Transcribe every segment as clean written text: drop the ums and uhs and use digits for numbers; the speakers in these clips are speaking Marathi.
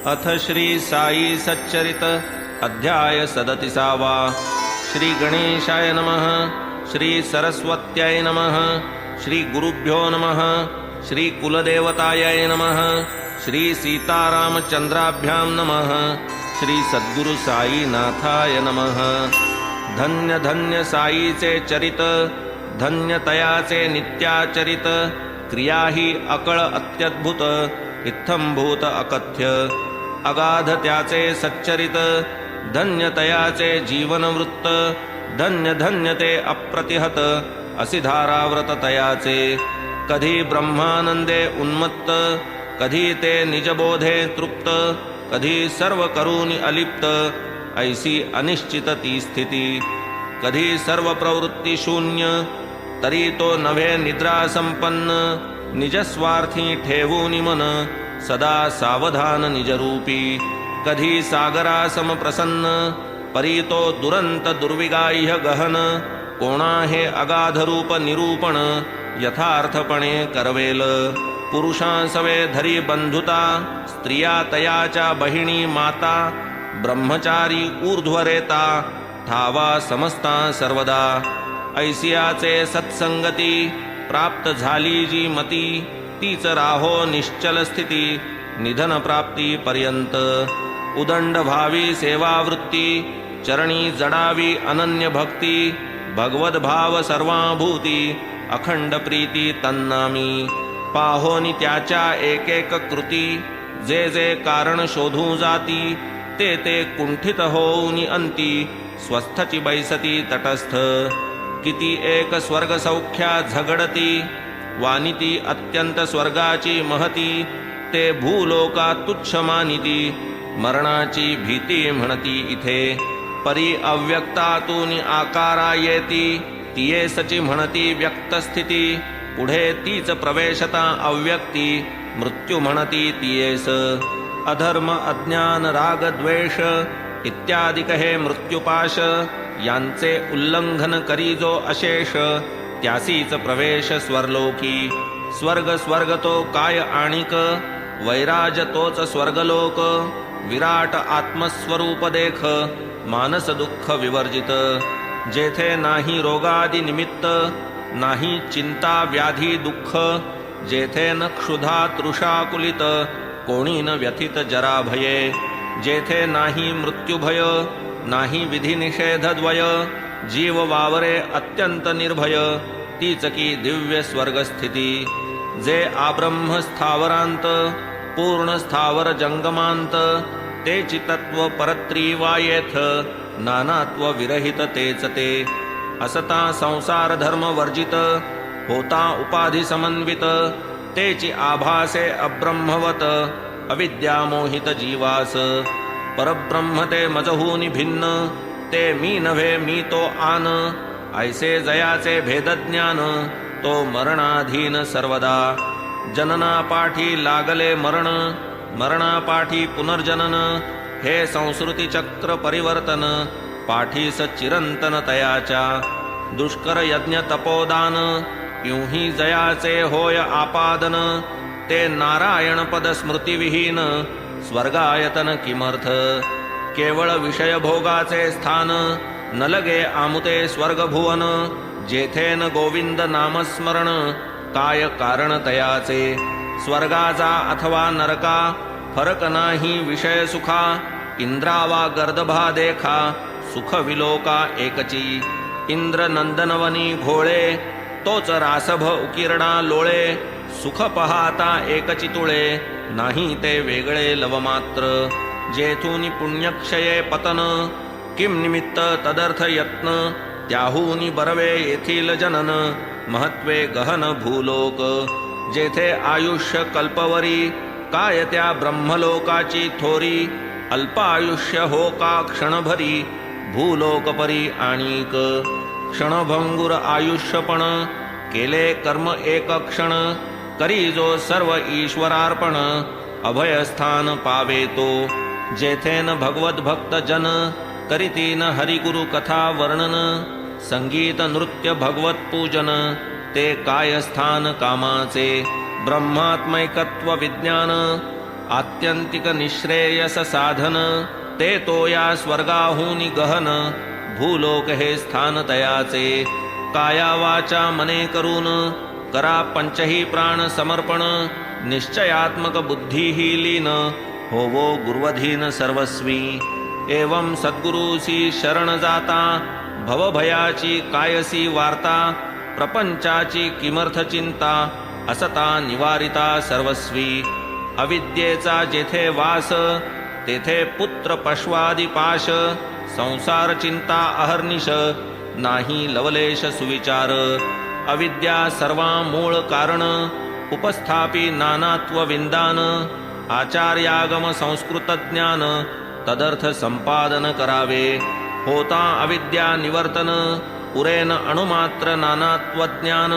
अथ श्री साई सच्चरित अध्याय 37। श्री गणेशाय नमः। श्री सरस्वत्याय नमः। श्री गुरुभ्यो नमः। श्री कुलदेवताय नमः। श्री सीतारामचंद्राभ्यां नमः। श्री सद्गुरु साईनाथाय नमः। धन्य धन्य साईचे चरित, धन्य तयाचे नित्याचरित, क्रिया ही अकळ अत्यद्भुत, इत्थंभूत अकथ्य। अगाध त्याचे सच्चरित, धन्य तयाचे जीवनवृत्त, धन्य धन्य ते अप्रतिहत, असी धाराव्रत तयाचे। कधी ब्रह्मानंदे उन्मत्त, कधी ते निजबोधे तृप्त, कधी सर्व करूनी अलिप्त, ऐसी अनिश्चित ती स्थिती। कधी सर्व प्रवृत्ती शून्य, तरी तो नव्हे निद्रा संपन्न, निजस्वार्थी ठेवूनी मन, सदा सावधान निजरूपी। कधी सागरासम प्रसन्न, परी तो दुरंत दुर्विगाह्य गहन, कोणा हे अगाध रूप निरूपण, यथार्थपणे करवेल। पुरुषांसवे धरी बंधुता, स्त्रिया तयाच्या बहिणी माता, ब्रह्मचारी ऊर्ध्वरेता, ठावा समस्ता सर्वदा। ऐसियाचे सत्संगती, प्राप्त झाली जी मती, तीच राहो निश्चल स्थिती, निधन प्राप्ती पर्यंत। उदंड भावी सेवावृत्ती, चरणी जडावी अनन्य भक्ती, भगवद भाव सर्वाभूती, अखंड प्रीती तन्नामी। पाहोनी त्याच्या एक एक कृती, जे जे कारण शोधू जाती, ते ते कुंठित होऊनी अंती, स्वस्थची बैसती तटस्थ। किती एक स्वर्ग सौख्या झगडती, वानिती अत्यंत स्वर्गाची महती, ते भूलोका तुच्छ मानिती, मरणाची भीती म्हणती इथे। परी अव्यक्तातून आकारा येती, तिये सची म्हणती व्यक्त स्थिती, पुढे तीच प्रवेशता अव्यक्ती, मृत्यू म्हणती तियेस। अधर्म अज्ञान राग द्वेष इत्यादी कहे मृत्युपाश, यांचे उल्लंघन करी जो अशेष, त्यासीच प्रवेश स्वर्लोकी। स्वर्ग स्वर्ग तो काय आणिक, वैराज तोच स्वर्गलोक, विराट आत्मस्वरूप देख, मानस दुःख विवर्जित। जेथे नाही रोगादि निमित्त, नाही चिंता व्याधी दुःख, जेथे न क्षुधा तृषा कुलित, कोणी न व्यथित जरा भये। जेथे नाही मृत्युभय, नाही विधी निषेध द्वय, जीव वावरे अत्यंत निर्भय, तीच की दिव्य स्वर्गस्थिती। जे आब्रह्म स्थावरांत, पूर्ण स्थावर जंगमांत, तेची तत्व परत्रीवायेथ, नानात्व विरहित तेच ते। असता संसार धर्म वर्जित, होता उपाधी समन्वित, तेची आभासे अब्रह्मवत, अविद्या मोहित जीवास। परब्रह्म ते मजहूनी भिन्न, ते मी नव्हे मी तो आन, ऐसे जयाचे भेदज्ञान, तो मरणाधीन सर्वदा। जननापाठी लागले मरण, मरणापाठी पुनर्जनन, हे संस्कृती चक्र परिवर्तन, पाठीस चिरंतन तयाच्या। दुष्कर यज्ञ तपोदान, युही जयाचे होय आपादन, ते नारायण पद स्मृतिविहीन, स्वर्गायतन किमर्थ। केवळ विषय भोगाचे स्थान, न लगे आमुते स्वर्ग भुवन, जेथे न गोविंद नामस्मरण, काय कारण तयाचे। स्वर्गाचा अथवा नरका, फरक नाही विषय सुखा, इंद्रावा गर्दभा देखा, सुख विलोका एकची। इंद्र नंदनवनी घोळे, तोच रासभ उकिरणा लोळे, सुख पहाता एकची तुळे, नाही ते वेगळे लवमात्र। जेथूनी पुण्यक्षये पतन, किम निमित्त तदर्थ यत्न, त्याहूनी बरवे येथील जनन, महत्वे गहन भूलोक। जेथे आयुष्य कल्पवरी, काय त्या ब्रह्मलोकाची थोरी, अल्पायुष्य हो का क्षणभरी, भूलोकपरी आणिक। क्षणभंगुर आयुष्यपण, केले कर्म एक क्षण, करी जो सर्व ईश्वरार्पण, अभयस्थान पावे तो। जेथे न भगवत भक्त जन, करीती न हरिगुरु कथा वर्णन, संगीत नृत्य भगवत पूजन, ते काय स्थान कामाचे। ब्रह्मात्मैकत्व विज्ञान, आत्यंतिक निश्रेयस साधन ते तो या स्वर्गाहूनी गहन भूलोक हे स्थान तयाचे काया वाचा मने करून करा पंचही प्राण समर्पण निश्चयात्मक बुद्धी ही लीन होवो गुरुवधीन सर्वस्वी एवं सद्गुरूसी शरण जाता भवभयाची कायसी वार्ता प्रपंचाची किमर्थ चिंता असता निवारिता सर्वस्वी अविद्येचा जेथे वास तेथे पुत्र पश्वादी पाश संसार चिंता अहर्निश नाही लवलेश सुविचार अविद्या सर्वा मूळ कारण उपस्थापी नानात्व विंदान आचार्यागम संस्कृत ज्ञान तदर्थ संपादन करावे होता अविद्या निवर्तन पुरेन अणुमात्र नानात्व ज्ञान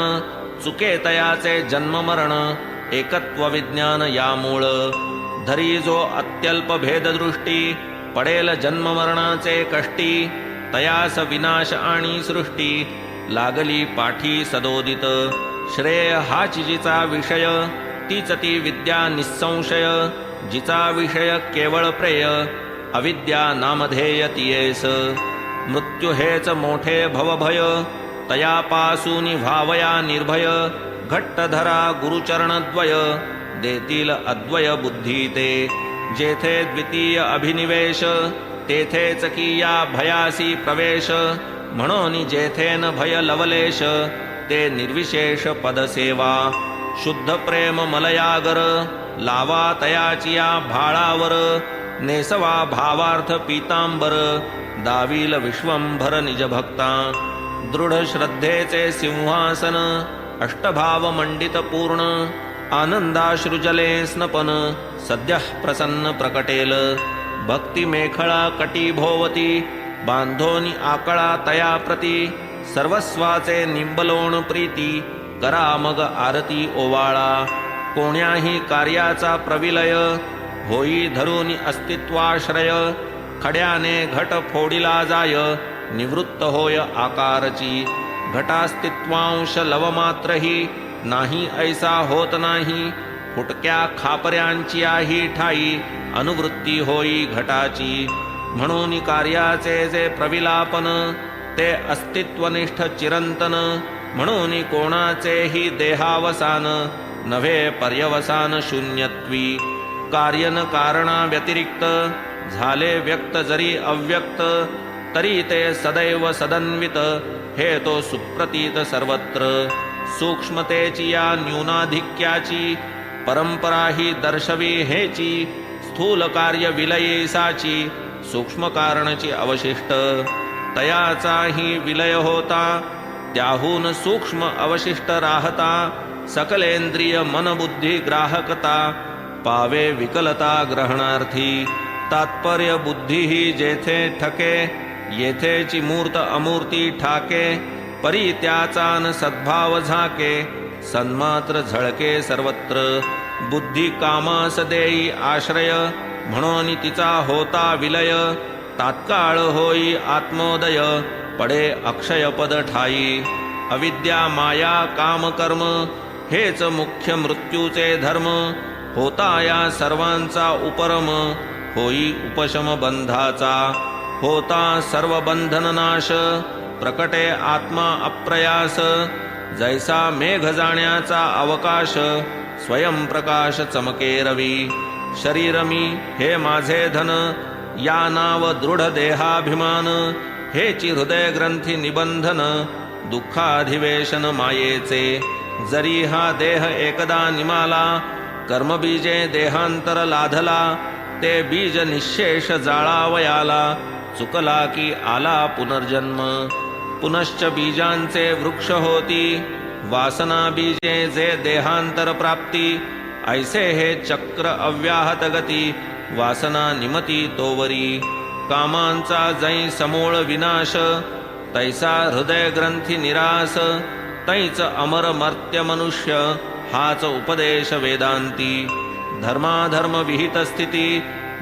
चुके तयाचे जन्म मरण एकत्व विज्ञान या मूळ धरी जो अत्यल्प भेददृष्टी पडेल जन्म मरणाचे कष्टी तयास विनाश आणि सृष्टी लागली पाठी सदोदित श्रेय हाच जिचा विषय तीच ती विद्या निसंशय जिचा विषय केवळ प्रेय अविद्या नामधेय तियेस मृत्यू हेच मोठे भवभय तयापासूनी व्हावया निर्भय घट्ट धरा गुरुचरणद्वय देतील अद्वय बुद्धी ते जेथे द्वितीय अभिनिवेश तेथेच किया भयासी प्रवेश म्हणून जेथेन भय लवलेश ते निर्विशेष पदसेवा शुद्ध प्रेम मलयागर लावा तयाचिया भाळावर नेसवा भावार्थ पीतांबर दावील विश्वंभर निजभक्ता दृढ श्रद्धेचे सिंहासन अष्टभाव मंडित पूर्ण आनंदाश्रुजले स्नपन सद्यः प्रसन्न प्रकटेल भक्ती मेखळा कटी भोवती बांधोनी आकळा तया प्रती सर्वस्वाचे निंबलोण प्रीती करा मग आरती ओवाळा कोण्याही कार्याचा प्रविलय होई धरून अस्तित्वाश्रय खड्याने घट फोडिला जाय निवृत्त होय आकारची घटास्तित्वांश लवमात्रही नाही ऐसा होत नाही फुटक्या खापर्यांची आही ठाई अनुवृत्ती होई घटाची म्हणून कार्याचे जे प्रविलापन ते अस्तित्वनिष्ठ चिरंतन म्हणून कोणाचेही देहावसान नव्हे पर्यवसान शून्यत्वी कार्यन कारणा व्यतिरिक्त झाले व्यक्त जरी अव्यक्त तरी ते सदैव सदन्वित हे तो सुप्रतीत सर्वत्र सूक्ष्मतेची या न्यूनाधिक्याची परंपरा ही दर्शवी हेची स्थूल कार्य विलयेसाची सूक्ष्म कारणची अवशिष्ट तयाचाही विलय होता त्याहून सूक्ष्म अवशिष्ट राहता सकलेंद्रिय मनबुद्धी ग्राहकता पावे विकलता ग्रहणार्थी तात्पर्य बुद्धी ही जेथे ठके येथेची मूर्त अमूर्ती ठाके परी त्याचा सद्भाव झाके सन्मात्र झळके सर्वत्र बुद्धी कामास देई आश्रय म्हणून तिचा होता विलय तात्काळ होई आत्मोदय पडे अक्षय पद ठाई अविद्या माया काम कर्म हेच मुख्य मृत्यूचे धर्म होता या सर्वांचा उपरम होई उपशम बंधाचा होता सर्व बंधन नाश प्रकटे आत्मा अप्रयास जैसा मेघ जाण्याचा अवकाश स्वयंप्रकाश चमके रवी शरीर मी हे माझे धन या नाव दृढ देहाभिमान हेची हृदय ग्रंथी निबंधन दुःखाधिवेशन मायेचे जरी हा देह एकदा निमाला कर्मबीजे देहांतर लाधला ते बीज निशेष जाळावयाला चुकला की आला पुनर्जन्म पुनश्च बीजांचे वृक्ष होती वासना बीजे जे देहांतर प्राप्ती ऐसे हे चक्र अव्याहत गती वासना निमती तोवरी कामांचा जै समूळ विनाश तैसा हृदय ग्रंथी निरास तैच अमर मर्त्य मनुष्य हाच उपदेश वेदांती धर्माधर्म विहित स्थिती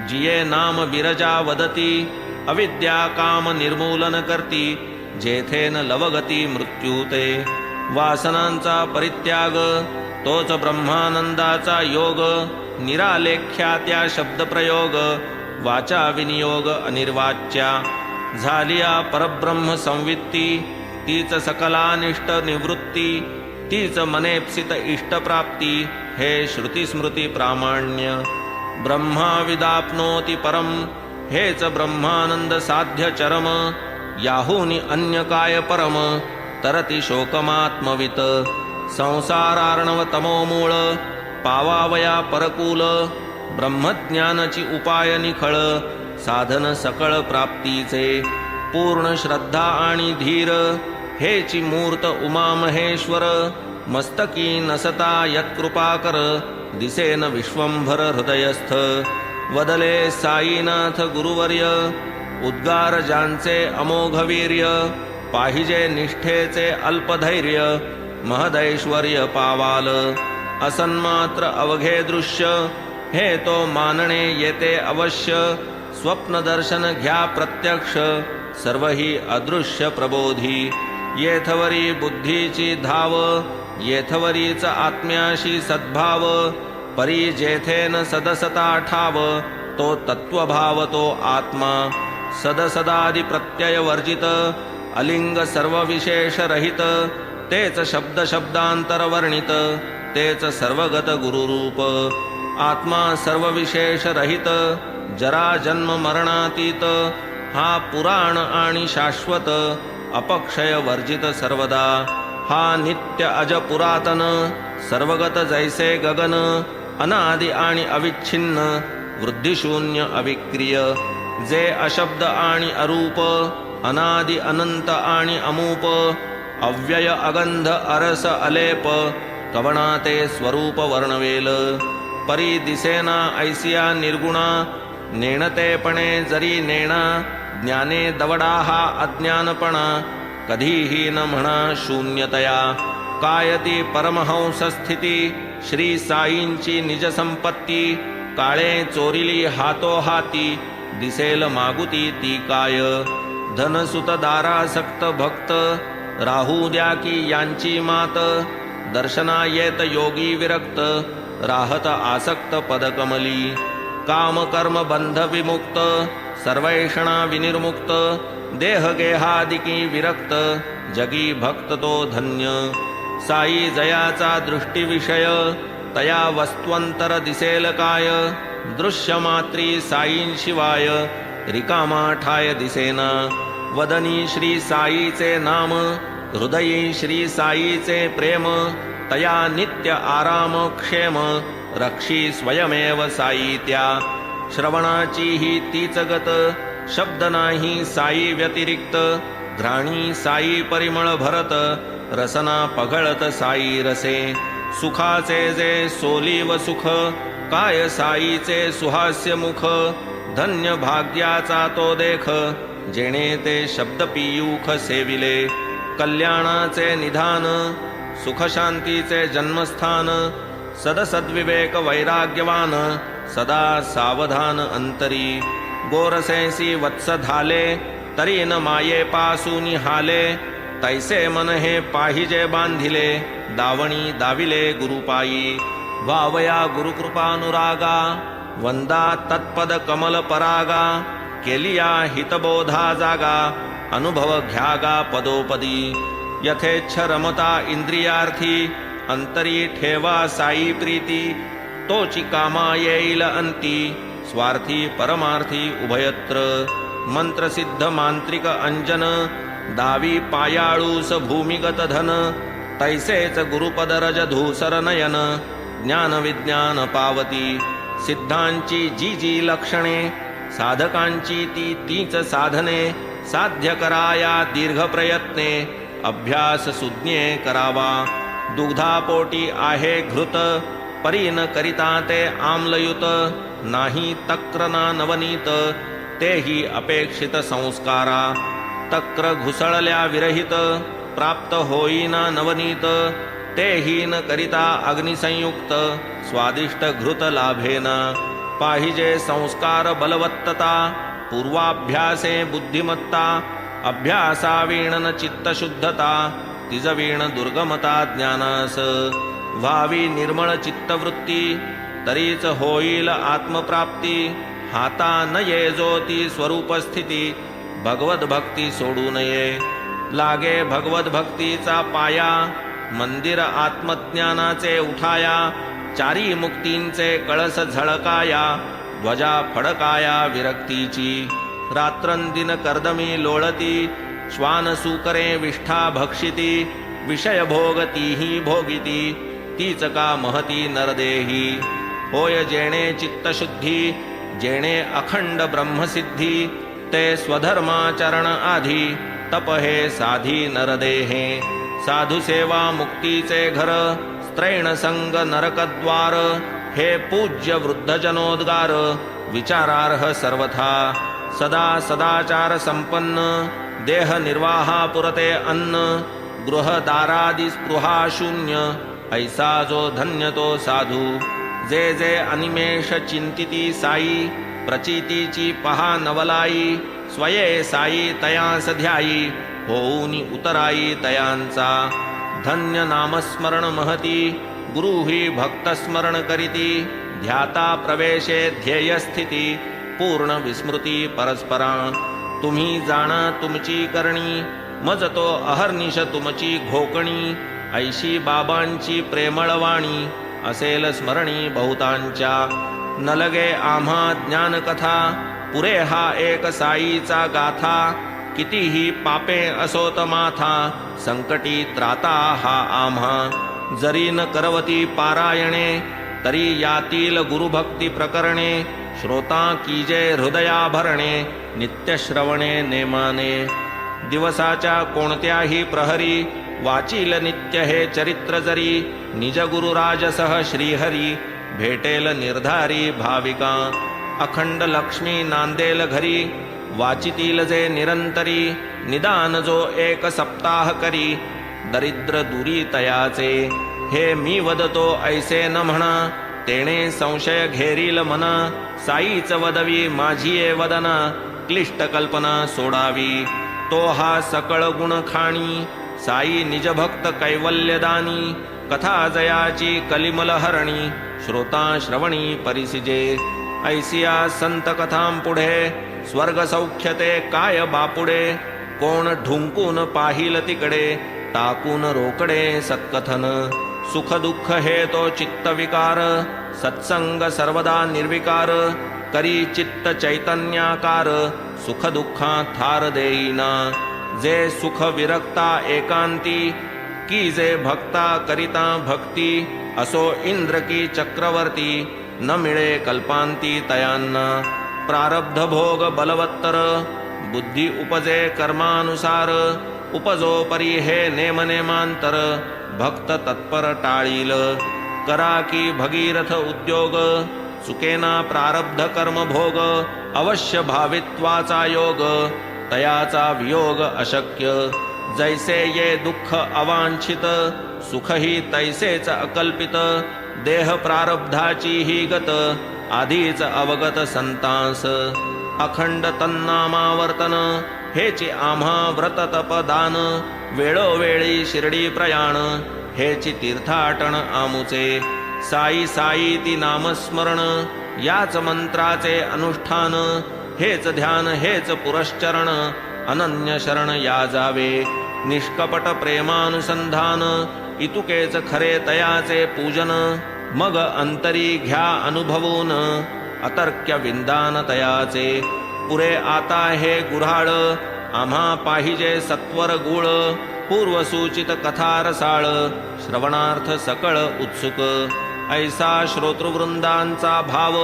जिये नाम बिरजा वदती अविद्या काम निर्मूलन करती जेथेन लवगती मृत्यूते वासनांचा परित्याग तोच ब्रह्मानंदाचा योग, निरालेख्या त्या शब्दप्रयोग, वाचा विनियोग अनिर्वाच्या, झालिया परब्रह्म संवित्ती, तीच सकलानिष्ट निवृत्ती, तीच मनेप्सित इष्टप्राप्ती, हे श्रुतिस्मृती प्रामाण्य. ब्रह्मा विदाप्नोति परम, हेच ब्रह्मानंद साध्य चरम, याहुनी अन्य काय परम, तरती शोकमात्मवित. संसारार्णव तमोमूळ, पावावया परकूल, ब्रह्मज्ञानाची उपाय निखळ, साधन सकळ प्राप्तीचे. पूर्ण श्रद्धा आणि धीर, हेची मूर्त उमा महेश्वर, मस्तकी नसता यत्कृपाकर, दिसेन विश्वंभर हृदयस्थ. वदले साईनाथ गुरुवर्य, उद्गार ज्यांचे अमोघ वीर्य, पाहिजे निष्ठेचे अल्पधैर्य, महदैश्वर्य पावाल. असन्मात्र अवघे दृश्य, हे तो मानणे येते अवश्य, स्वप्न दर्शन घ्या प्रत्यक्ष, सर्वही अदृश्य प्रबोधी. येथवरी बुद्धीची धाव, येथवरीच आत्म्याशी सद्भाव, परी जेथेन सदसता ठाव, तो तत्वभाव तो आत्मा. सदसदादि प्रत्यय वर्जित, अलिंग सर्व विशेष रहित, तेच शब्द शब्दांतर वर्णित, तेच सर्वगत गुरुरूप. आत्मा सर्व विशेष रहित, जरा जन्म मरणातीत, हा पुराण आणि शाश्वत, अपक्षय वर्जित सर्वदा. हा नित्य अज पुरातन, सर्वगत जैसे गगन, अनादि आणि अविच्छिन्न, वृद्धिशून्य अविक्रिय. जे अशब्द आणि अरूप, अनादि अनंत आणि अमूप, अव्यय अगंध अरस अलेप, कवणा ते स्वरूप वर्णवेल. परी दिसेना ऐसिया निर्गुणा, नेणतेपणे जरी नेणा, ज्ञाने दवडा हा अज्ञानपणा, कधीही न म्हणा शून्यतया. काय ती परमहंस स्थिती, श्री साईंची निज संपत्ती, काळे चोरिली हातोहाती, दिसेल मागुती ती काय. धनसुत दारासक्त भक्त, राहू द्या की यांची मात, दर्शना येत योगी विरक्त, राहत आसक्त पदकमली. काम कर्म बंध विमुक्त, सर्वैषणा विनिर्मुक्त, देह गेहादिकी विरक्त, जगी भक्त तो धन्य. साई जयाचा दृष्टीविषय, तया वस्त्वंतर दिसेल काय, दृश्यमात्री साईंशिवाय, रिकामा ठाय दिसेना. वदनी श्री साईचे नाम, हृदयी श्री साईचे प्रेम, तया नित्य आराम क्षेम, रक्षी स्वयमेव साई त्या. श्रवणाची ही तीच गत, शब्द नाही साई व्यतिरिक्त, घ्राणी साई परिमळ भरत, रसना पघळत साई रसे. सुखाचे जे सोलीव सुख, काय साईचे सुहास्य मुख, धन्य भाग्याचा तो देख, जेणे ते शब्द पियूख सेविले. कल्याणाचे निधान, सुखशांतीचे जन्मस्थान, सदसद्विवेक वैराग्यवान, सदा सावधान अंतरी. गोरसेसी वत्स धाले, तरी न मायेपासून हाले, तैसे मन हे पाहिजे बांधिले, दावणी दाविले गुरुपायी. वावया गुरुकृपानुरागा, वंदा तत्पद कमल परागा, केलिया हितबोधा जागा, अनुभव घ्यागा पदोपदी. यथेच्छ रमता इंद्रियार्थी, अंतरी ठेवा साई प्रीती, तोची कामा येईल अंती, स्वार्थी परमार्थी उभयत्र. मंत्रसिद्ध मांत्रिक अंजन, दावी पायाळूस भूमिगत धन, तैसेच गुरुपद रज धूसर नयन, ज्ञान विज्ञान पावती. सिद्धांची जी जी लक्षणे, साधकांची ती तीच साधने, साध्य कराया दीर्घ प्रयत्ने, अभ्यास सुज्ञे करावा. दुग्धापोटी आहे घृत, परी न करिता ते आम्लयुत, नाही तक्र ना नवनीत, तेही अपेक्षित संस्कारा. तक्र घुसळल्या विरहित, प्राप्त होईना नवनीत, तेही न करिता अग्निसंयुक्त, स्वादिष्ट घृत लाभेना. पाहिजे संस्कार बलवत्तता, पूर्वाभ्यासे बुद्धिमत्ता, अभ्यासावीण न चित्तशुद्धता, तिजवीण दुर्गमता ज्ञानास. व्हावी निर्मळ चित्तवृत्ती तरीच होईल आत्मप्राप्ती हाता न ये ज्योती स्वरूप स्थिती भगवत भक्ती सोडू नये लागे भगवत भक्तीचा पाया मंदिर आत्मज्ञानाचे उठाया चारी मुक्तींचे कळस झळकाया ध्वजा फडकाया विरक्तीची रात्रंदिन कर्दमी लोळती श्वान सुकरे विष्ठा भक्षिती विषय भोगतीही भोगिती तीच का महती नरदेही होय जेणे चित्तशुद्धी जेणे अखंड ब्रह्मसिद्धी ते स्वधर्माचरण आधी तप हे साधी नरदेहे साधु सेवा मुक्तीचे घर स्त्रैण संग नरकद्वार हे पूज्य वृद्ध जनोद्गार विचारार्ह सर्वथा सदा सदाचार संपन्न देह निर्वाहा पुरते अन्न गृहदारादि स्पृहा शून्य ऐसा जो धन्य तो साधू जे जे अनिमेष चिंतिती साई प्रचितीची पहा नवलाई स्वये साई तयांस ध्यायी होऊनी उतराई तयांचा धन्य नामस्मरण महती गुरु ही भक्तस्मरण करीती ध्याता प्रवेशे ध्येय स्थिती पूर्ण विस्मृती परस्परा तुम्ही जाणा तुमची करणी मज तो अहर्निश तुमची घोकणी ऐशी बाबांची प्रेमळवाणी असेल स्मरणी बहुतांच्या न लगे आम्हा ज्ञानकथा पुरे हा एक साईचा गाथा कितीही पापे असोत माथा संकटी त्राता हा आम्हा जरी न करवती पारायणे तरी यातील गुरुभक्ती प्रकरणे श्रोता कीजे हृदया भरणे नित्य श्रवणे नेमाने दिवसाच्या कोणत्याही प्रहरी वाचील नित्य हे चरित्र जरी निज गुरुराजसह श्रीहरी भेटेल निर्धारी भाविका अखंड लक्ष्मी नांदेल घरी वाचितील जे निरंतरी निदान जो एक सप्ताह करी दरिद्र दुरी तयाचे हे मी वदतो ऐसे न म्हणा तेणे संशय घेरील मना साईच वदवी माझी वदना क्लिष्ट कल्पना सोडावी तो हा सकळ गुण खाणी साई निजभक्त कैवल्यदानी कथा जयाची कलिमल हरणी श्रोता श्रवणी परिसिजे ऐसिया संत कथां पुढे स्वर्ग सौख्यते काय बापुडे कोण ढुंकून पाहिल तिकडे टाकून रोकडे सत्कथन सुख दुःख हे तो चित्त विकार सत्संग सर्वदा निर्विकार करी चित्त चैतन्याकार सुख दुःखा थार देईना जे सुख विरक्ता एकांती की जे भक्ता करिता भक्ती असो इंद्र की चक्रवर्ती न मिळे कल्पांती तयांना प्रारब्ध भोग बलवत्तर बुद्धी उपजे कर्मानुसार उपजो परी हे नेमनेमांतर भक्त तत्पर टाळील करा की भगीरथ उद्योग चुकेना प्रारब्ध कर्म भोग अवश्य भावित्वाचा योग तयाचा वियोग अशक्य जैसे ये दुःख अवांछित सुखही तैसेच अकल्पित देह प्रारब्धाची ही गत आधीच अवगत संतांस अखंड तन्नामावर्तन हेची आम्हा व्रत तपदान वेळोवेळी शिर्डी प्रयाण हेची तीर्थाटन आमुचे साई साई ती नामस्मरण याच मंत्राचे अनुष्ठान हेच ध्यान हेच पुरश्चरण अनन्य शरण या जावे निष्कपट प्रेमानुसंधान इतुकेच खरे तयाचे पूजन मग अंतरी घ्या अनुभवून अतर्क्य विंदान तयाचे पुरे आता हे गुऱ्हाळ आम्हा पाहिजे सत्वर गुळ पूर्वसूचित कथा रसाळ श्रवणार्थ सकळ उत्सुक ऐसा श्रोतृवृंदांचा भाव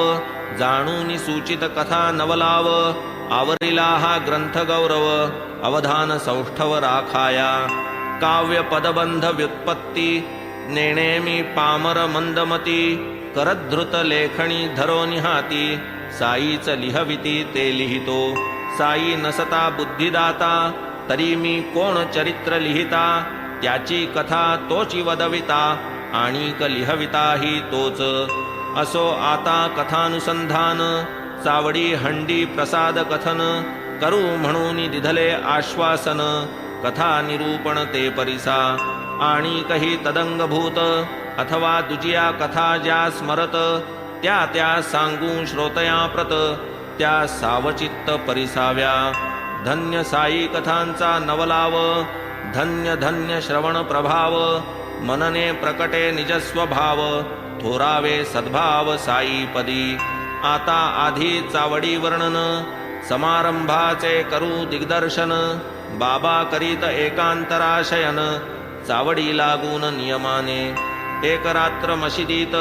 जाणून सूचित कथा नवलाव आवरिला हा ग्रंथ गौरव अवधान सौष्ठव राखाया काव्य पदबंध व्युत्पत्ती नेणेमी पामर मंदमती करधृत लेखणी धरो निहाती साईच लिहविती ते लिहितो साई नसता बुद्धिदाता तरी मी कोण चरित्र लिहिता त्याची कथा तोची वदविता आणिक लिहविता ही तोच असो आता कथानुसंधान चावडी हंडी प्रसाद कथन करू म्हणून दिधले आश्वासन कथा निरूपण ते परिसा आणि कही तदंगभूत अथवा दुजिया कथा ज्या स्मरत त्या त्या सांगू श्रोतया प्रत त्या सावचित्त परिसाव्या धन्य साई कथांचा नवलाव धन्य धन्य श्रवण प्रभाव मनने प्रकटे निजस्वभाव थोरावे सद्भाव साई पदी आता आधी चावडी वर्णन समारंभाचे करू दिग्दर्शन बाबा करीत एकांतराशयन चावडी लागून नियमाने एक रात्र मशिदीत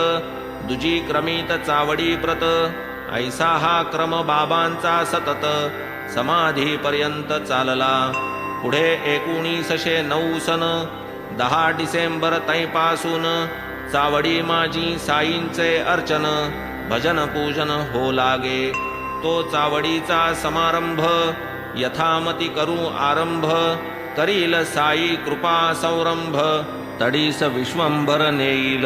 दुजी क्रमित चावडी प्रत ऐसा हा क्रम बाबांचा सतत समाधीपर्यंत चालला पुढे 1909 सन 10 डिसेंबर तैपासून चावडी माझी साईंचे अर्चन भजन पूजन हो लागे तो चावडीचा समारंभ यथामती करू आरंभ करील साई कृपा संरंभ तडीस विश्वंभर नेईल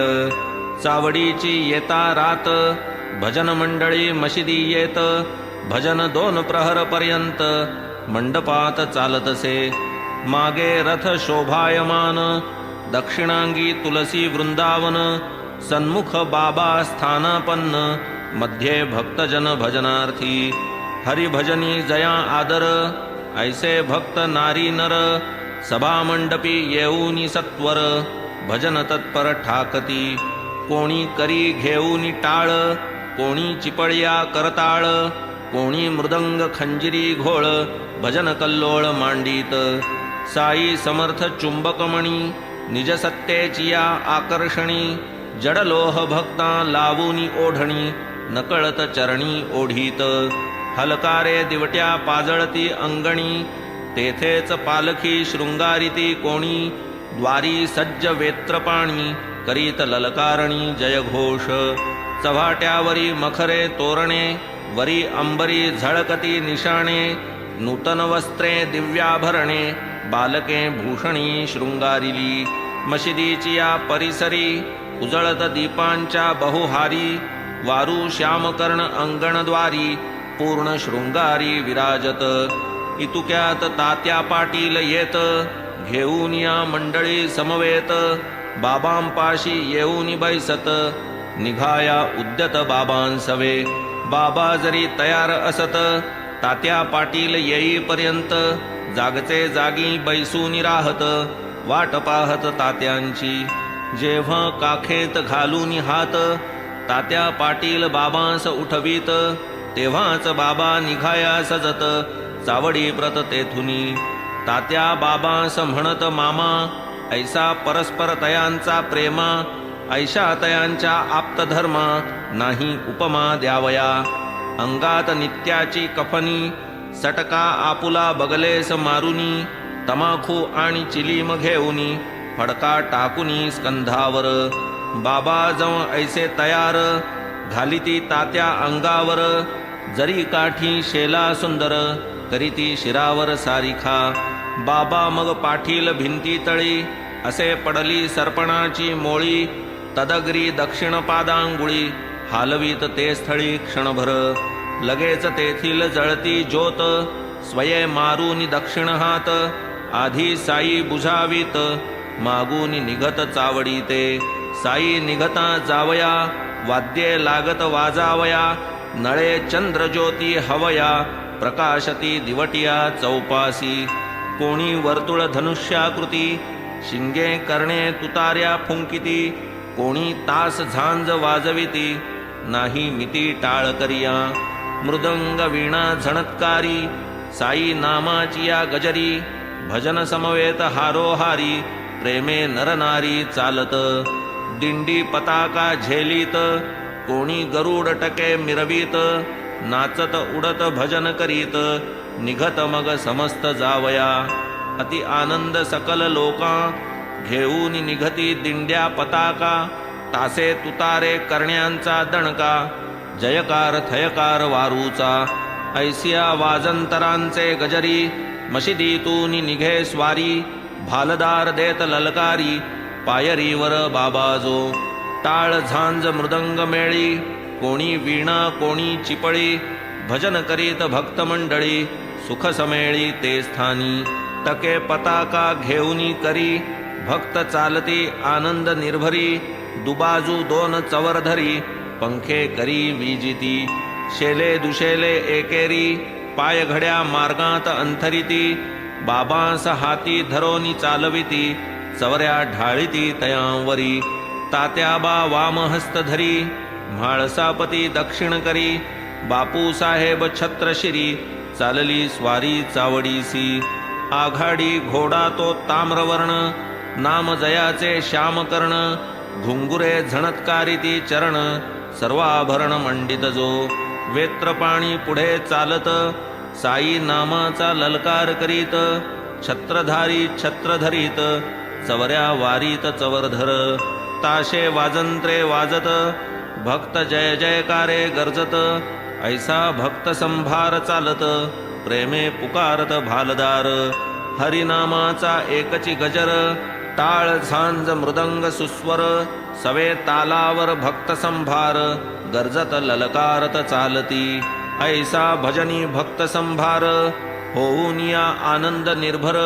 चावडीची येता रात भजन मंडळी मशिदी येत भजन 2 प्रहर पर्यंत मंडपात चालतसे मागे रथ शोभायमान दक्षिणांगी तुलसी वृंदावन सन्मुख बाबा स्थानापन्न मध्ये भक्तजन भजनार्थी हरिभजनी जया आदर ऐसे भक्त नारी नर सभामंडपी येऊनी सत्वर भजन तत्पर ठाकती कोणी करी घेऊनी टाळ कोणी चिपळ्या करताळ कोणी मृदंग खंजिरी घोळ भजन कल्लोळ मांडीत साई समर्थ चुंबकमणी निज सत्तेची या आकर्षणी जडलोह भक्ता लावूनी ओढणी नकळत चरणी ओढीत हलकारे दिवट्या पाजळती अंगणी तेथेच पालखी शृंगारिती कोणी द्वारी सज्ज वेत्रपाणी करीत ललकारणी जयघोष चव्हाट्यावरी मखरे तोरणे वरी अंबरी झळकती निशाणे नूतन वस्त्रे दिव्याभरणे बालके भूषणी शृंगारिली मशिदीची या परिसरी उजळत दीपांच्या बहुहारी वारू श्यामकर्ण अंगणद्वारी पूर्ण शृंगारी विराजत इतुक्यात तात्या पाटील येत घेऊन या मंडळी समवेत बाबांपाशी येऊन बैसत निघाया उद्यत बाबांसवे बाबा जरी तयार असत तात्या पाटील येईपर्यंत जागचे जागी बैसून राहत वाट पाहत तात्यांची जेव्हा काखेत घालून हात तात्या पाटील बाबांस उठवीत तेव्हाच बाबा निघाया सजत चावडी प्रत तेथुनी तात्या बाबांस म्हणत मामा ऐसा परस्पर तयांचा प्रेमा ऐशा तयांच्या आप्तधर्मा नाही उपमा द्यावया अंगात नित्याची कफनी सटका आपुला बगलेस मारुनी तमाखू आणि चिलीम घेऊनी फडका टाकुनी स्कंधावर बाबा जव ऐसे तयार घालिती तात्या अंगावर जरी काठी शेला सुंदर करीती शिरावर सारिखा बाबा मग पाठील भिंती तळी असे पडली सर्पणाची मोळी तदग्री दक्षिण पादांगुळी हालवीत ते स्थळी क्षणभर लगेच तेथील जळती ज्योत स्वये मारून दक्षिण हात आधी साई बुझावीत मागून निघत चावडी ते साई निघता जावया वाद्ये लागत वाजावया नळे चंद्रज्योती हवया प्रकाशती दिवटिया चौपासी कोणी वर्तुळ धनुष्याकृती शिंगे करणे तुतार्या फुंकिती कोणी तास झांज वाजविती नाही मिती टाळ करिया मृदंग वीणा झणत्कारी साई नामाची या गजरी भजन समवेत हारोहारी प्रेमे नरनारी चालत दिंडी पताका झेलीत कोणी गरुड टके मिरवीत नाचत उडत भजन करीत निघत मग समस्त जावया अति आनंद सकल लोका घेऊन निघती दिंड्या पताका तासे तुतारे करण्यांचा दणका जयकार थयकार वारूचा ऐसिया वाजंतरांचे गजरी मशिदीतून निघे स्वारी भालदार देत ललकारी पायरीवर बाबाजो टाळ झांज मृदंग मेळी कोणी वीणा कोणी चिपळी भजन करीत भक्त मंडळी सुख समेळी ते स्थानी टके पताका घेऊनी करी भक्त चालती आनंद निर्भरी दुबाजू दोन चवर धरी पंखे करी विजिती शेले दुशेले एकेरी पाय घड्या मार्गात अंथरिती बाबांस हाती धरोनी चालविती चवऱ्या ढाळीती तयांवरी तात्याबा वामहस्त धरी म्हाळसापती दक्षिण करी बापू साहेब छत्रशिरी चालली स्वारी चावडीसी आघाडी घोडा तो ताम्रवर्ण नाम जयाचे श्यामकर्ण घुंगुरे झणत्कारिती चरण सर्वाभरण मंडित जो वेत्रपाणी पुढे चालत साई नामाचा ललकार करीत छत्रधारी छत्र धरीत चवऱ्या वारीत चवरधर ताशे वाजंत्रे वाजत भक्त जय जयकारे गर्जत ऐसा भक्त संभार चालत प्रेमे पुकारत भालदार हरिनामाचा एकची गजर टाळ झांज मृदंग सुस्वर सवे तालावर भक्त संभार गर्जत ललकारत चालती ऐसा भजनी भक्त संभार होऊन या आनंद निर्भर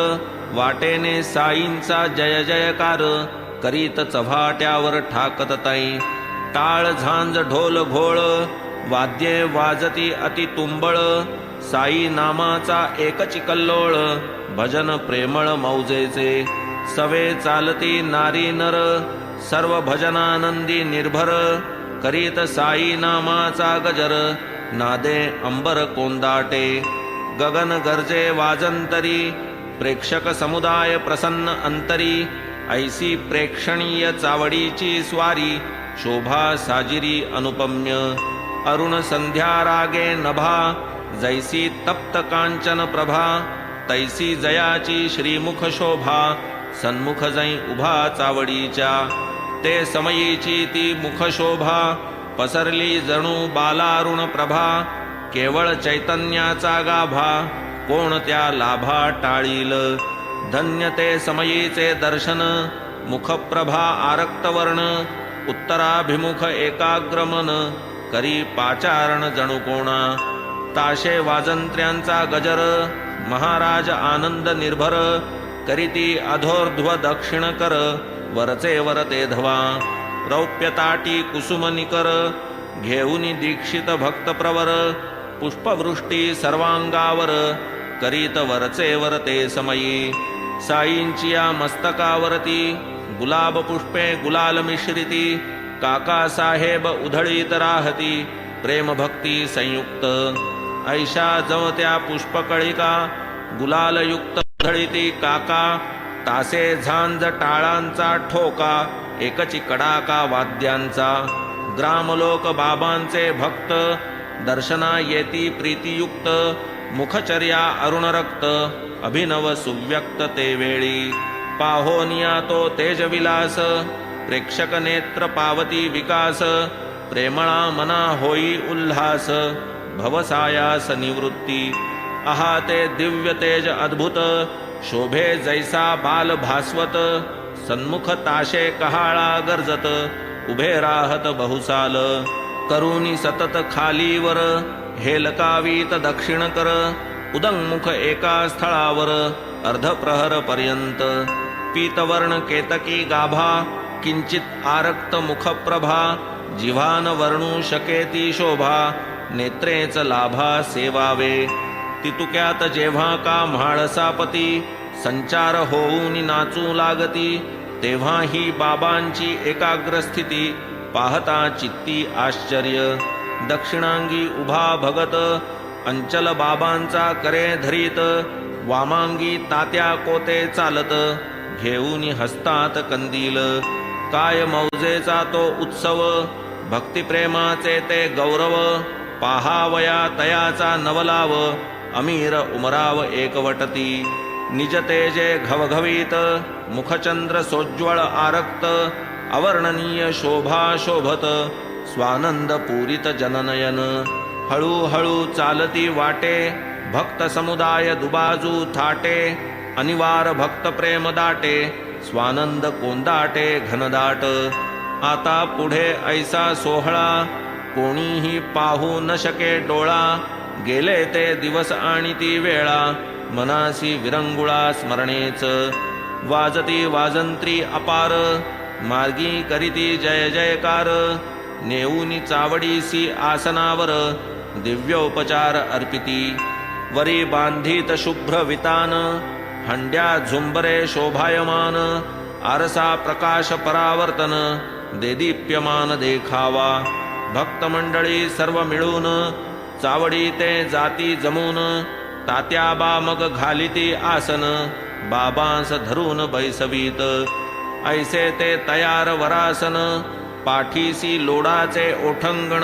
वाटेने साईंचा जय जयकार करीत चव्हाट्यावर ठाकत ताई टाळ झांज ढोल घोळ वाद्ये वाजती अति तुंबळ साई नामाचा एकची कल्लोळ भजन प्रेमळ मौजेचे सवे चालती नारी नर सर्व भजनानंदी निर्भर करीत साई नामाचा गजर नादे अंबर कोंदाटे गगन गर्जे वाजंतरी प्रेक्षक समुदाय प्रसन्न अंतरी ऐसी प्रेक्षणीय चावडीची स्वारी शोभा साजिरी अनुपम्य अरुण संध्या रागे नभा जैसी तप्त कांचन प्रभा तैसी जयाची श्रीमुख शोभा सन्मुख जै उभा चावडीच्या ते समयीची ती मुख शोभा पसरली जणू बालारुण प्रभा केवळ चैतन्याचा गाभा कोण त्या लाभा टाळील धन्य ते समयीचे दर्शन मुखप्रभा आरक्तवर्ण उत्तराभिमुख एकाग्रमन करी पाचारण जणू कोणा ताशे वाजंत्र्यांचा गजर महाराज आनंद निर्भर करीती अधोर्ध्व दक्षिण कर वरचे वरते धवा रौप्यताटी कुसुम निकर घेऊनी दीक्षित भक्त प्रवर पुष्पवृष्टी सर्वांगावर करीत वरचे वरते समयी साईंची या मस्तकावरती गुलाब पुष्पे गुलाल मिश्रिती काका साहेब उधळीत राहती प्रेम भक्ती संयुक्त ऐशा जवत्या पुष्पकळिका गुलालयुक्त उधळीती काका तासे झांज टाळांचा ठोका एकची कडाका वाद्यांचा ग्रामलोक बाबांचे भक्त दर्शना येती प्रीतियुक्त मुखचर्या अरुण रक्त अभिनव सुव्यक्त ते वेळी पाहोनिया तो तेजविलास प्रेक्षक नेत्र पावती विकास प्रेमळा मना होई उल्हास भवसायास निवृत्ती आहा ते दिव्य तेज अद्भुत शोभे जैसा बाल भास्वत सन्मुख ताशे कहाळा गर्जत उभे राहत बहुसाल करुणी सतत खालीवर हेलकावीत दक्षिण कर उदंगमुख एका स्थळावर अर्धप्रहर पर्यंत पीतवर्ण केतकी गाभा किंचित आरक्त मुखप्रभा जिव्हान वर्णू शकेती शोभा नेत्रेच लाभा सेवावे तितुक्यात जेव्हा का म्हाळसापती संचार होऊन नाचू लागती तेव्हा ही बाबांची एकाग्र स्थिती पाहता चित्ती आश्चर्य दक्षिणांगी उभा भगत अंचल बाबांचा करे धरीत वामांगी तात्या कोते चालत घेऊन हस्तात कंदील काय मौजेचा तो उत्सव भक्तिप्रेमाचे ते गौरव पाहावया तयाचा नवलाव अमीर उमराव एकवटती निज तेजे घवघवीत मुखचंद्र सोज्वळ आरक्त अवर्णनीय शोभा शोभत स्वानंद पूरित जननयन हळूहळू चालती वाटे भक्त समुदाय दुबाजू थाटे अनिवार भक्त प्रेम दाटे स्वानंद कोंदाटे घनदाट आता पुढे ऐसा सोहळा कोणीही पाहू न शके डोळा गेले ते दिवस आणि ती वेळा मनासी विरंगुळा स्मरणेच वाजती वाजंत्री अपार मार्गी करीती जय जयकार, नेऊनी चावडीसी आसनावर, दिव्योपचार अर्पिती. वरी बांधित शुभ्र वितान, हंड्या झुंबरे शोभायमान, आरसा प्रकाश परावर्तन, देदीप्यमान देखावा. भक्तमंडळी सर्व मिळून, चावडी ते जाती जमून, तात्याबा मग घालिती आसन, बाबांस धरून बैसवीत. ऐसे ते तयार वरासन, पाठीसी लोडाचे ओठंगण,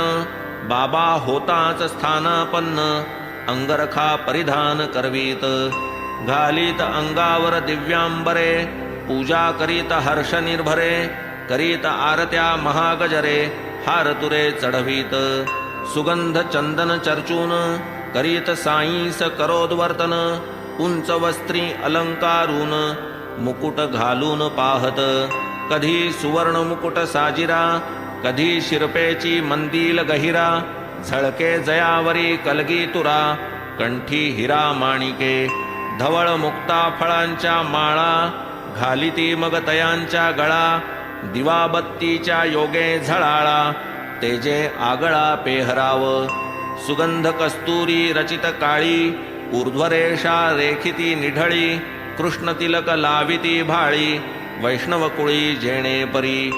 बाबा होताच स्थानापन्न, अंगरखा परिधान करवीत. घालीत अंगावर दिव्यांबरे, पूजा करीत हर्ष निर्भरे, करीत आरत्या महागजरे, हार तुरे चढवीत. सुगंध चंदन चर्चून, करीत साईस करोद्वर्तन, उंच वस्त्री अलंकारून, मुकुट घालून पाहत. कधी सुवर्ण मुकुट साजिरा, कधी शिरपेची मंदिल गहिरा, झळके जयावरी कलगी तुरा, कंठी हिरा माणिके. धवळ मुक्ता फळांच्या माळा, घालिती मग तयांच्या गळा, दिवाबत्तीच्या योगे झळाळा, तेजे आगळा पेहराव. सुगंध कस्तुरी रचित काळी, ऊर्ध्वरेषा रेखिती निढळी, कृष्ण तिलक लाविती भाळी, वैष्णवकुळी जेणे परी.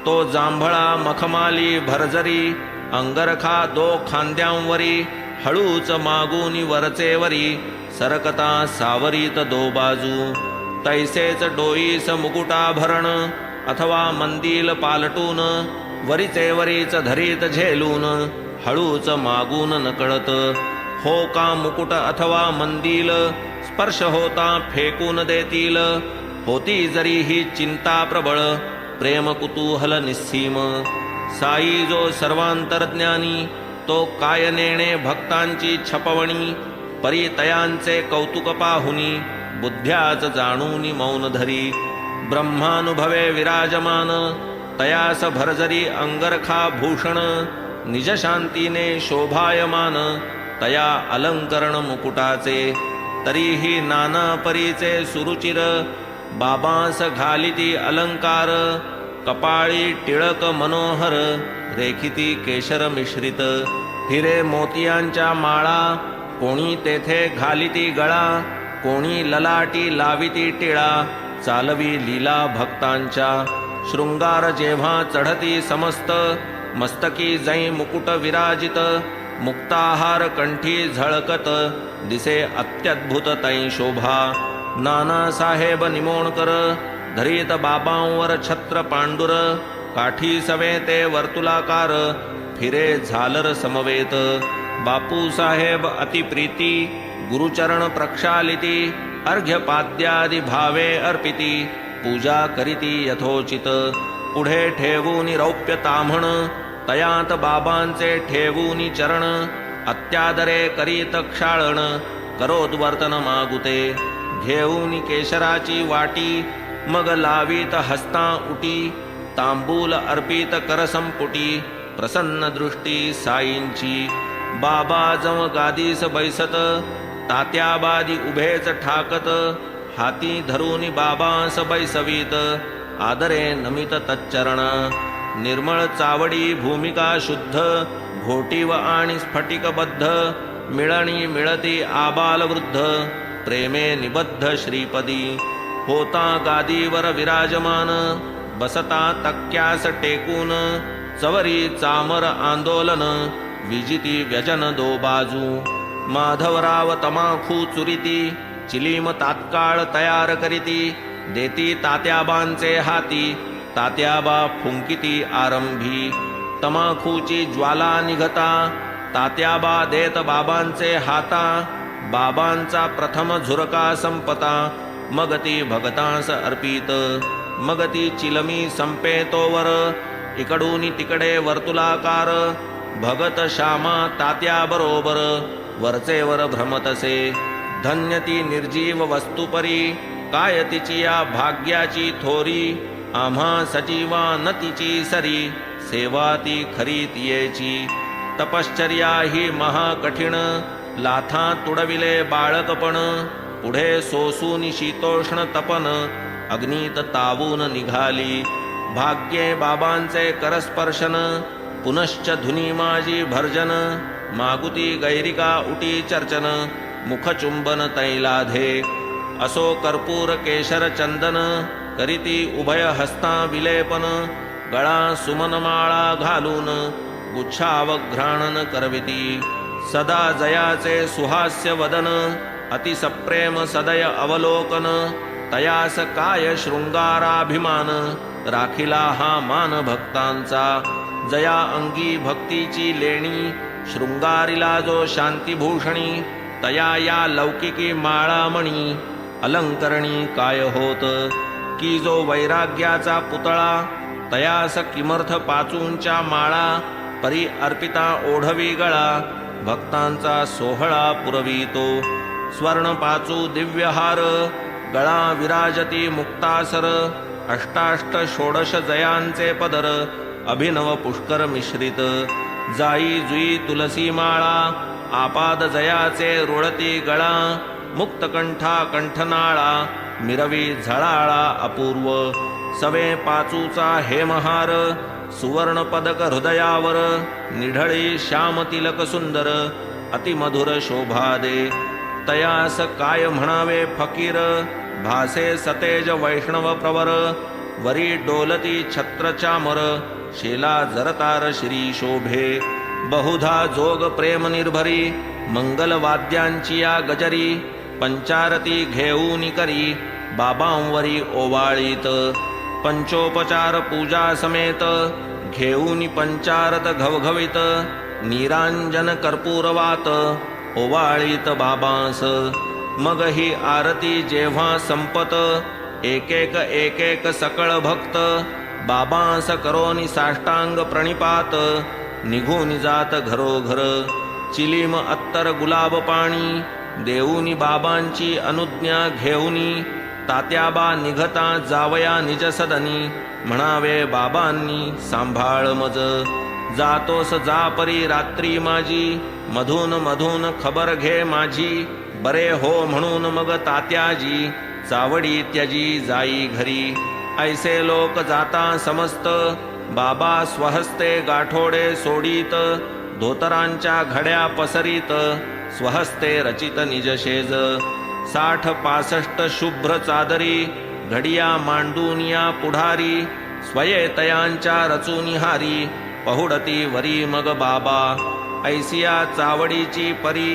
तो जांभळा मखमाली भरजरी, अंगरखा दो खांद्यांवरी, हळूच मागूनी वरचेवरी, सरकता सावरीत दो बाजू. तैसेच डोईस मुकुटाभरण, अथवा मंदिल पालटून, वरीचेवरीच धरीत झेलून, हळूच मागून नकळत. हो का मुकुट अथवा मंदिल, स्पर्श होता फेकून देतील, होती जरी ही चिंता प्रबळ, प्रेम कुतूहल निस्सीम. साई जो सर्वांतरज्ञानी, तो काय नेणे भक्तांची छपवणी, परितयांचे कौतुक पाहुनी, बुद्ध्याच जाणूनी मौन धरी. ब्रह्मानुभवे विराजमान, तयास भरजरी अंगरखा भूषण, निज शांतीने शोभायमान, तया अलंकरण मुकुटाचे. तरीही नाना परीचे सुरुचिर, बाबांस घालिती अलंकार, कपाळी टिळक मनोहर, रेखिती केशर मिश्रित. हिरे मोतियांच्या माळा, कोणी तेथे घालिती गळा, कोणी ललाटी लाविती टिळा, चालवी लीला भक्तांच्या. शृंगार जेव्हा चढती समस्त, मस्तकी जै मुकुट विराजित, मुक्ताहार कंठी झळकत, दिसे अत्यद्भुत तै शोभा. नाना साहेब निमोणकर, धरीत बाबांवर छत्र पांडुर, काठी सवे ते वर्तुलाकार, फिरे झालर समवेत. बापू साहेब अतिप्रीती, गुरुचरण प्रक्षालिती, अर्घ्यपाद्यादि भावे अर्पिती, पूजा करीती यथोचित. पुढे ठेवूनी रौप्य ताम्हण, तयात बाबांचे ठेवूनी चरण, अत्यादरे करीत क्षाळण, करोद्वर्तन मागुते. घेऊनी केशराची वाटी, मग लावीत हस्ता उटी, तांबूल अर्पित करसंपुटी, प्रसन्न दृष्टी साईंची. बाबा जव गादीस बैसत, तात्याबादी उभेच ठाकत, हाती धरूनी बाबांस बैसवीत, आदरे नमित तच्चरण. निर्मळ चावडी भूमिका शुद्ध, घोटीव आणि स्फटिकबद्ध, मिळणी मिळती आबाल वृद्ध, प्रेमे निबद्ध श्रीपदी. होता गादीवर विराजमान, बसता तक्क्यास टेकून, चवरी चामर आंदोलन, विजिती व्यजन दो बाजू. माधवराव तमाखू चुरिती, चिलीम तात्काळ तयार करीती, देती तात्याबांचे हाती, तात्याबा फुंकिती आरंभी. तमाखूची ज्वाला निघता, तात्याबा देत बाबांचे हाता, बाबांचा प्रथम झुरका संपता, मग ती भगतांस अर्पित. मग ती चिलमी संपे तोवर, इकडून तिकडे वर्तुलाकार, भगत श्यामा तात्या बरोबर, वरचेवर भ्रमतसे. धन्य ती निर्जीव वस्तुपरी, काय तिची या भाग्याची थोरी, आम्हा सजीवा न तिची सरी, सेवा ती खरी तियेची. तपश्चर्या ही महाकठीण, लाथा तुडविले बाळकपण, पुढे सोसून शीतोष्ण तपन, अग्नीत तावून निघाली. भाग्ये बाबांचे करस्पर्शन, पुनश्च धुनी माझी भर्जन, मागुती गैरिका उटी चर्चन, मुखचुंबन तैलाधे, असो कर्पूर केशर चंदन, करीती उभय हस्ता विलेपन, गळा सुमनमाळा घालून, गुच्छावघ्राणन करविती, सदा जयाचे सुहास्य वदन, अतिसप्रेम सदय अवलोकन, तयास काय शृंगाराभिमान, राखिला हा मान भक्तांचा, जया अंगी भक्तीची लेणी, शृंगारिला जो शांतिभूषणी, तया या लौकिकी माळामणी, अलंकरणी काय होत, की जो वैराग्याचा पुतळा, तयास किमर्थ पाचूंच्या माळा, परी अर्पिता ओढवी गळा, भक्तांचा सोहळा पुरवितो, स्वर्ण पाचू दिव्यहार, गळा विराजती मुक्तासर, अष्टाष्ट षोडश जयांचे पदर, अभिनव पुष्कर मिश्रित, जाई जुई तुलसी माळा, आपाद जयाचे रुळती गळा, मुक्तकंठा कंठनाळा, मिरवी झळाळा अपूर्व, सवे पाचूचा हेमहार, सुवर्ण पदक हृदयावर, निढळी श्याम तिलक सुंदर, अतिमधुर शोभा दे, तयास काय म्हणावे फकीर, भासे सतेज वैष्णव प्रवर, वरी डोलती छत्र चामर, शेला जरतार श्री शोभे, बहुधा जोग प्रेम निर्भरी, मंगल वाद्यांची या गजरी, पंचारती घेऊन करी, बाबांवरी ओवाळीत, पंचोपचार पूजा समेत, घेऊन पंचारत घवघवीत, निरांजन कर्पूरवात, ओवाळीत बाबांस, मग ही आरती जेव्हा संपत, एक एक सकळ भक्त, बाबांस करोनी साष्टांग प्रणिपात, निघून जात घरोघर, चिलीम अत्तर गुलाब पाणी, देऊनी बाबांची अनुज्ञा घेऊनी, तात्याबा निघता जावया निज सदनी, म्हणावे बाबांनी सांभाळ मज, जातोस जा परी रात्री माझी, मधून मधून खबर घे माझी, बरे हो म्हणून मग तात्याजी, चावडी त्यजी जाई घरी, ऐसे लोक जाता समस्त, बाबा स्वहस्ते गाठोडे सोडीत, धोतरांच्या घड्या पसरीत, स्वहस्ते रचित निजशेज, 60-65 शुभ्र चादरी, घडिया मांडूनिया पुढारी, स्वये तयांच्या रचुनिहारी, पहुडती वरी मग बाबा, ऐसिया चावडीची परी,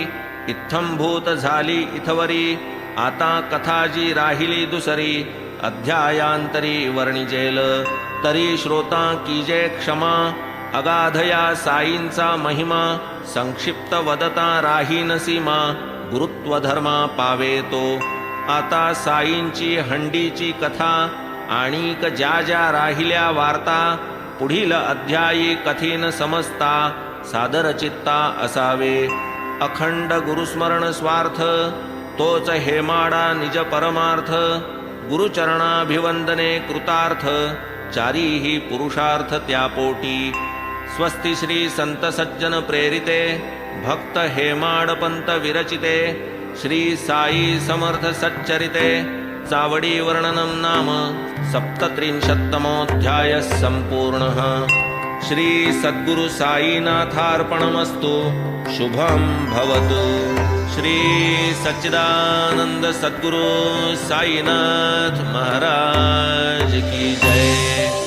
इत्थंभूत झाली इथवरी, आता कथाजी राहिली दुसरी, अध्यायांतरी वर्णिजेल, तरी श्रोता कीजे क्षमा, अगाधया साईंचा महिमा, संक्षिप्त वदता राहीन सीमा, गुरुत्वधर्मा पावे तो, आता साईंची हंडीची कथा, आणिक ज्या ज्या राहिल्या वार्ता, पुढील अध्यायी कथीन समजता, सादर चित्ता असावे, अखंड गुरुस्मरण स्वार्थ, तोच हेमाडा निज परमार्थ, गुरुचरणाभिवंदने कृतार्थ, चारीही पुरुषार्थ त्यापोटी, स्वस्ति श्री संत सज्जन प्रेरिते, भक्त हेमाडपंत विरचिते, श्री साई समर्थ सच्चरिते, चावडी वर्णनम नाम 37तमोऽध्यायः संपूर्णः। श्री सद्गुरु साईनाथार्पणमस्तु। शुभं भवतु। श्री सच्चिदानंद सद्गुरु साईनाथ महाराज की जय।